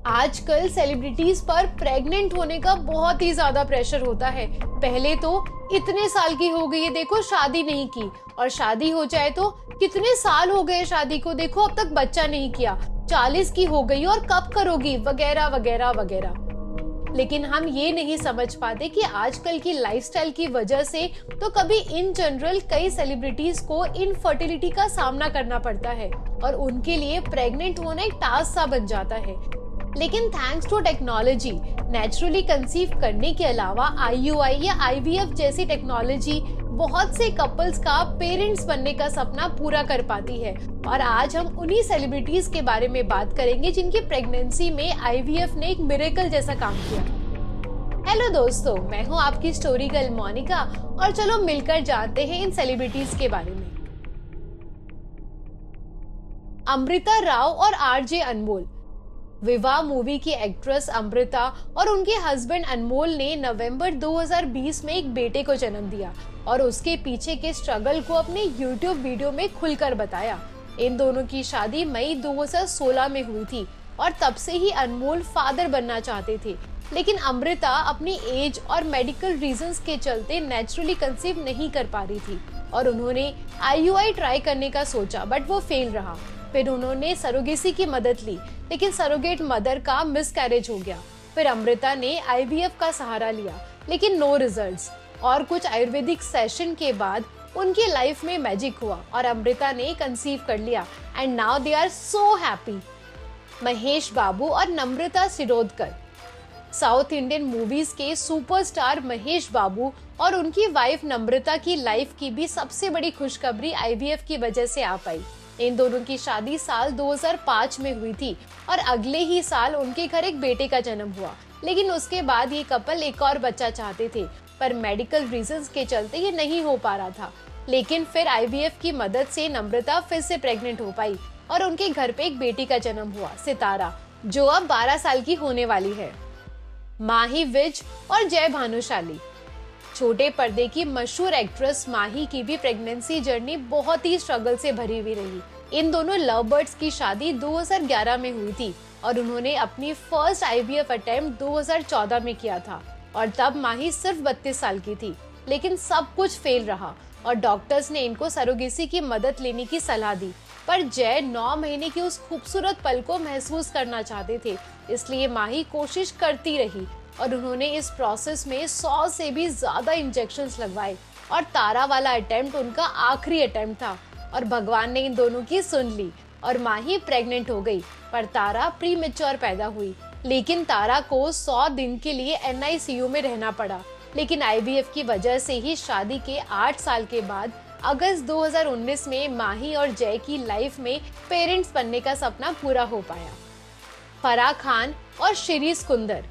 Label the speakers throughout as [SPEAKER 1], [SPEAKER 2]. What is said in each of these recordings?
[SPEAKER 1] आजकल सेलिब्रिटीज पर प्रेग्नेंट होने का बहुत ही ज्यादा प्रेशर होता है। पहले तो इतने साल की हो गई है, देखो शादी नहीं की, और शादी हो जाए तो कितने साल हो गए शादी को, देखो अब तक बच्चा नहीं किया, 40 की हो गई और कब करोगी, वगैरह वगैरह वगैरह। लेकिन हम ये नहीं समझ पाते कि आजकल की लाइफस्टाइल की वजह से तो कभी इन जनरल कई सेलिब्रिटीज को इनफर्टिलिटी का सामना करना पड़ता है और उनके लिए प्रेग्नेंट होना एक टास्क सा बन जाता है। लेकिन thanks to technology naturally conceive करने के अलावा IUI या IVF जैसी टेक्नोलॉजी बहुत से कपल्स का पेरेंट्स बनने का सपना पूरा कर पाती है। और आज हम उन्हीं सेलिब्रिटीज के बारे में बात करेंगे जिनकी प्रेगनेंसी में IVF ने एक मिरेकल जैसा काम किया। हेलो दोस्तों, मैं हूँ आपकी स्टोरी गर्ल मोनिका और चलो मिलकर जानते हैं इन सेलिब्रिटीज के बारे में। अमृता राव और RJ अनमोल। विवाह मूवी की एक्ट्रेस अमृता और उनके हस्बैंड अनमोल ने नवंबर 2020 में एक बेटे को जन्म दिया और उसके पीछे के स्ट्रगल को अपने YouTube वीडियो में खुलकर बताया। इन दोनों की शादी मई 2016 में हुई थी और तब से ही अनमोल फादर बनना चाहते थे, लेकिन अमृता अपनी एज और मेडिकल रीजंस के चलते नेचुरली कंसीव नहीं कर पा रही थी और उन्होंने IUI ट्राई करने का सोचा, बट वो फेल रहा। फिर उन्होंने सरोगेसी की मदद ली, लेकिन सरोगेट मदर का मिसकैरेज हो गया। फिर अमृता ने IVF का सहारा लिया, लेकिन नो रिजल्ट्स। और कुछ आयुर्वेदिक सेशन के बाद उनकी लाइफ में मैजिक हुआ और अमृता ने कंसीव कर लिया and now they are so happy. Mahesh Babu और Namrata Shirodkar. South Indian movies के सुपरस्टार महेश बाबू और उनकी वाइफ नम्रता की लाइफ की भी सबसे बड़ी खुशखबरी IVF की वजह से आ पाई। इन दोनों की शादी साल 2005 में हुई थी और अगले ही साल उनके घर एक बेटे का जन्म हुआ। लेकिन उसके बाद ये कपल एक और बच्चा चाहते थे, पर मेडिकल रीजंस के चलते ये नहीं हो पा रहा था। लेकिन फिर IVF की मदद से नम्रता फिर से प्रेग्नेंट हो पाई और उनके घर पे एक बेटी का जन्म हुआ, सितारा, जो अब 12 साल की होने वाली है। माही विज और जय भानुशाली। छोटे पर्दे की मशहूर एक्ट्रेस माही की भी प्रेगनेंसी जर्नी बहुत ही स्ट्रगल से भरी हुई रही। इन दोनों लव बर्ड्स की शादी 2011 में हुई थी और उन्होंने अपनी फर्स्ट IVF अटेम्प्ट 2014 में किया था और तब माही सिर्फ 32 साल की थी। लेकिन सब कुछ फेल रहा और डॉक्टर्स ने इनको सरोगेसी की मदद लेने की सलाह दी, पर जय 9 महीने की उस खूबसूरत पल को महसूस करना चाहते थे, इसलिए माही कोशिश करती रही और उन्होंने इस प्रोसेस में 100 से भी ज्यादा इंजेक्शंस लगवाए और तारा वाला अटेम्प्ट उनका आखिरी अटेम्प्ट था और भगवान ने इन दोनों की सुन ली और माही प्रेग्नेंट हो गई, पर तारा प्रीमेच्योर पैदा हुई। लेकिन तारा को 100 दिन के लिए NICU में रहना पड़ा। लेकिन IVF की वजह से ही शादी के 8 साल के बाद अगस्त 2019 में माही और जय की लाइफ में पेरेंट्स बनने का सपना पूरा हो पाया। फराह खान और शिरीष कुंदर।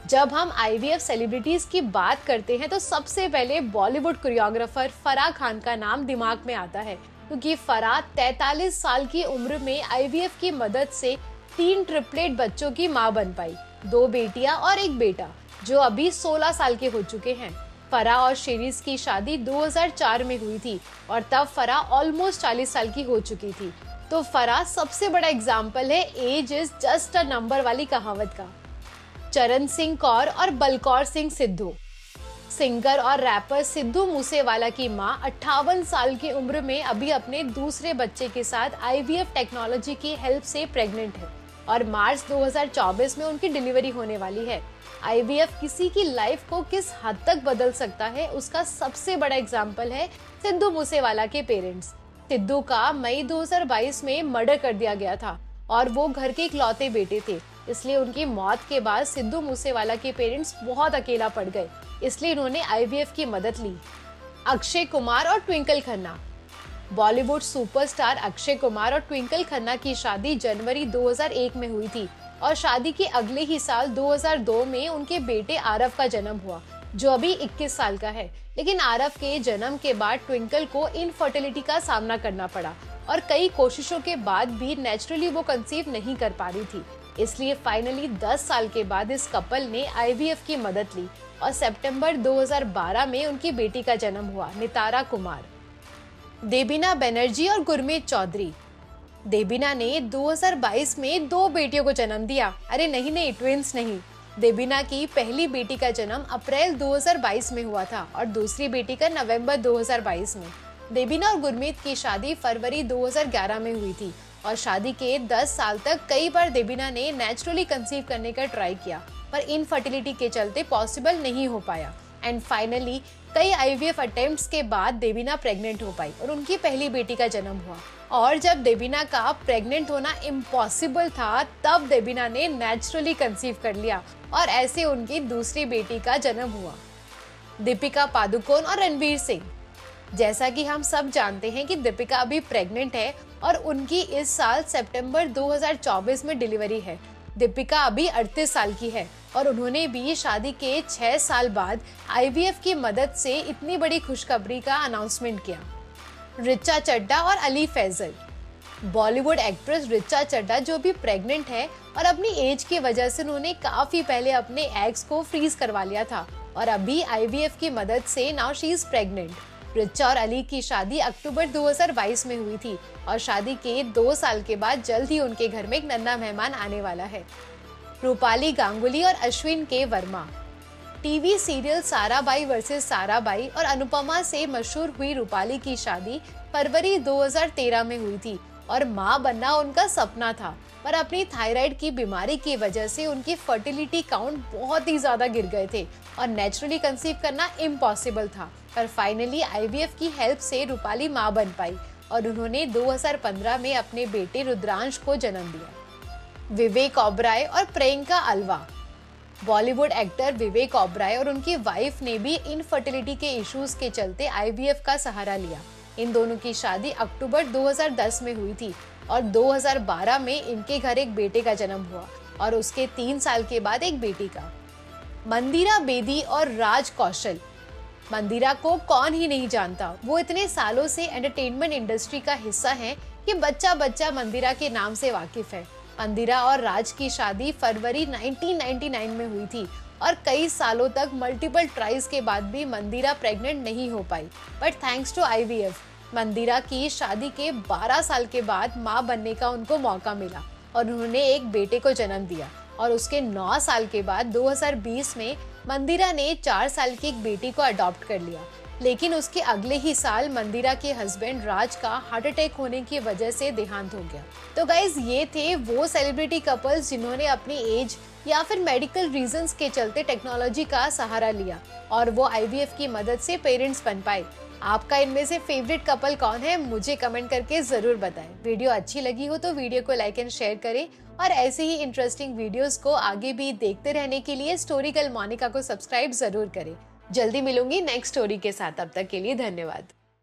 [SPEAKER 1] जब हम IVF सेलिब्रिटीज की बात करते हैं तो सबसे पहले बॉलीवुड कोरियोग्राफर फराह खान का नाम दिमाग में आता है, क्योंकि फराह 43 साल की उम्र में IVF की मदद से 3 ट्रिपलेट बच्चों की मां बन पाई, 2 बेटियां और 1 बेटा, जो अभी 16 साल के हो चुके हैं। फराह और शिरीष की शादी 2004 में हुई थी और तब फराह ऑलमोस्ट 40 साल की हो चुकी थी। तो फराह सबसे बड़ा एग्जाम्पल है age is just a number वाली कहावत का। चरण सिंह कौर और बलकौर सिंह सिद्धू। सिंगर और रैपर सिद्धू मूसेवाला की मां 58 साल की उम्र में अभी अपने दूसरे बच्चे के साथ IVF टेक्नोलॉजी की हेल्प से प्रेग्नेंट है और मार्च 2024 में उनकी डिलीवरी होने वाली है। IVF किसी की लाइफ को किस हद तक बदल सकता है, उसका सबसे बड़ा एग्जाम्पल है सिद्धू मूसेवाला के पेरेंट्स। सिद्धू का मई 2022 में मर्डर कर दिया गया था और वो घर के इकलौते बेटे थे, इसलिए उनकी मौत के बाद सिद्धू मूसेवाला के पेरेंट्स बहुत अकेला पड़ गए, इसलिए उन्होंने IVF की मदद ली। अक्षय कुमार और ट्विंकल खन्ना। बॉलीवुड सुपरस्टार अक्षय कुमार और ट्विंकल खन्ना की शादी जनवरी 2001 में हुई थी और शादी के अगले ही साल 2002 में उनके बेटे आरव का जन्म हुआ, जो अभी 21 साल का है। लेकिन आरव के जन्म के बाद ट्विंकल को इनफर्टिलिटी का सामना करना पड़ा और कई कोशिशों के बाद भी नेचुरली वो कंसीव नहीं कर पा रही थी, इसलिए फाइनली 10 साल के बाद इस कपल ने IVF की मदद ली और सितंबर 2012 में उनकी बेटी का जन्म हुआ, नितारा कुमार। देबीना बनर्जी और गुरमीत चौधरी। देबीना ने 2022 में 2 बेटियों को जन्म दिया। अरे नहीं, ट्विंस नहीं। देबीना की पहली बेटी का जन्म अप्रैल 2022 में हुआ था और दूसरी बेटी का नवंबर 2022 में। देबीना और गुरमीत की शादी फरवरी 2011 में हुई थी और शादी के 10 साल तक कई बार देबीना ने नेचुरली कंसीव करने का ट्राई किया, पर इनफर्टिलिटी के चलते पॉसिबल नहीं हो पाया। एंड फाइनली कई आईवीएफ अटेम्प्ट्स के बाद देबीना प्रेग्नेंट हो पाई और उनकी पहली बेटी का जन्म हुआ। और जब देबीना का प्रेग्नेंट होना इम्पॉसिबल था, तब देबीना ने नेचुरली कंसीव कर लिया और ऐसे उनकी दूसरी बेटी का जन्म हुआ। दीपिका पादुकोण और रणवीर सिंह। जैसा कि हम सब जानते हैं कि दीपिका अभी प्रेग्नेंट है और उनकी इस साल सितंबर 2024 में डिलीवरी है। दीपिका अभी 38 साल की है और उन्होंने भी शादी के 6 साल बाद आईवीएफ की मदद से इतनी बड़ी खुशखबरी का अनाउंसमेंट किया। रिचा चड्ढा और अली फैजल। बॉलीवुड एक्ट्रेस रिचा चड्ढा जो भी प्रेग्नेंट है और अपनी एज की वजह से उन्होंने काफी पहले अपने एग्स को फ्रीज करवा लिया था और अभी आईवीएफ की मदद से now she is pregnant. Richa और अली की शादी अक्टूबर 2022 में हुई थी और शादी के 2 साल के बाद जल्द ही उनके घर में एक नन्हा मेहमान आने वाला है। रूपाली गांगुली और अश्विन के Verma. TV serial Sarabhai versus Sarabhai और अनुपमा से मशहूर हुई रूपाली की शादी फरवरी 2013 में हुई थी और मां बनना उनका सपना था, पर अपनी थायराइड की बीमारी की वजह से उनकी फर्टिलिटी काउंट बहुत ही ज्यादा गिर गए थे और नेचुरली कंसीव करना इम्पॉसिबल था। पर फाइनली आईवीएफ की हेल्प से रूपाली मां बन पाई और उन्होंने 2015 में अपने बेटे रुद्रांश को जन्म दिया। विवेक ओबराय और प्रियंका अल्वा। बॉलीवुड एक्टर विवेक ओबराय और उनकी वाइफ ने भी इनफर्टिलिटी के इश्यूज के चलते आईवीएफ का सहारा लिया। इन दोनों की शादी अक्टूबर 2010 में हुई थी और 2012 में इनके घर एक बेटे का जन्म हुआ और उसके 3 साल के बाद एक बेटी का। मंदिरा बेदी और राज कौशल। मंदिरा को कौन ही नहीं जानता, वो इतने सालों से एंटरटेनमेंट इंडस्ट्री का हिस्सा हैं कि बच्चा बच्चा मंदिरा के नाम से वाकिफ है। मंदिरा और राज की शादी फरवरी 1999 में हुई थी और कई सालों तक मल्टीपल ट्राइज के बाद भी मंदिरा प्रेग्नेंट नहीं हो पाई, बट थैंक्स टू आईवीएफ मंदिरा की शादी के 12 साल के बाद मां बनने का उनको मौका मिला और उन्होंने एक बेटे को जन्म दिया और उसके 9 साल के बाद 2020 में मंदिरा ने 4 साल की एक बेटी को अडॉप्ट कर लिया। लेकिन उसके अगले ही साल मंदिरा के हस्बैंड राज का हार्ट अटैक होने की वजह से देहांत हो गया। तो गाइज ये थे वो सेलिब्रिटी कपल्स जिन्होंने अपनी एज या फिर मेडिकल रीजंस के चलते टेक्नोलॉजी का सहारा लिया और वो आईवीएफ की मदद से पेरेंट्स बन पाए। आपका इनमें से फेवरेट कपल कौन है, मुझे कमेंट करके जरूर बताएं। वीडियो अच्छी लगी हो तो वीडियो को लाइक एंड शेयर करें और ऐसे ही इंटरेस्टिंग वीडियोस को आगे भी देखते रहने के लिए स्टोरीकल मोनिका को सब्सक्राइब जरूर करें। जल्दी मिलूंगी नेक्स्ट स्टोरी के साथ, तब तक के लिए धन्यवाद।